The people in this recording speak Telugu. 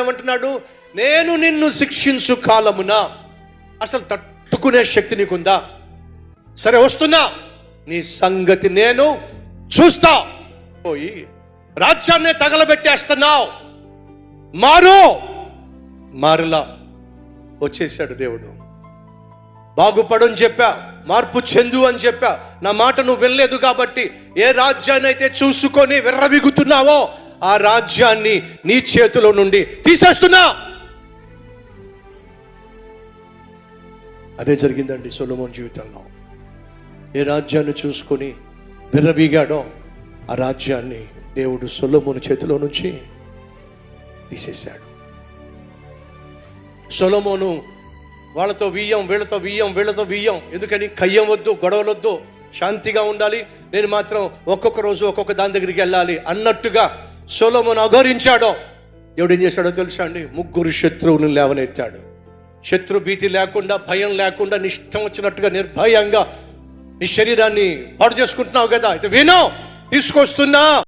ఏమంటున్నాడు? నేను నిన్ను శిక్షించు కాలమున. అసలు తట్టుకునే శక్తి నీకుందా? సరే వస్తున్నా, నీ సంగతి నేను చూస్తా. పోయి రాజ్యాన్ని తగలబెట్టేస్తున్నావు, మారులా వచ్చేసాడు దేవుడు. బాగుపడని చెప్పా, మార్పు చెందు అని చెప్పా. నా మాట నువ్వు వెళ్ళలేదు కాబట్టి ఏ రాజ్యాన్ని అయితే చూసుకొని విర్రవిగుతున్నావో ఆ రాజ్యాన్ని నీ చేతిలో నుండి తీసేస్తున్నా. అదే జరిగిందండి సొలొమోను జీవితంలో. ఏ రాజ్యాన్ని చూసుకొని విర్రవీగాడో ఆ రాజ్యాన్ని దేవుడు సొలొమోను చేతిలో నుంచి తీసేశాడు. సొలొమోను వాళ్ళతో వీయం, వీళ్ళతో వీయం. ఎందుకని? కయ్యం వద్దు, గొడవలొద్దు, శాంతిగా ఉండాలి, నేను మాత్రం ఒక్కొక్క రోజు ఒక్కొక్క దాని దగ్గరికి వెళ్ళాలి అన్నట్టుగా సొలొమోను అఘోరించాడో దేవుడు ఏం చేశాడో తెలుసా అండి? 3 శత్రువులను లేవనెత్తాడు. శత్రు భీతి లేకుండా, భయం లేకుండా, నీ ఇష్టం వచ్చినట్టుగా నిర్భయంగా నీ శరీరాన్ని పాడు చేసుకుంటున్నావు కదా, అయితే వినో, తీసుకొస్తున్నా.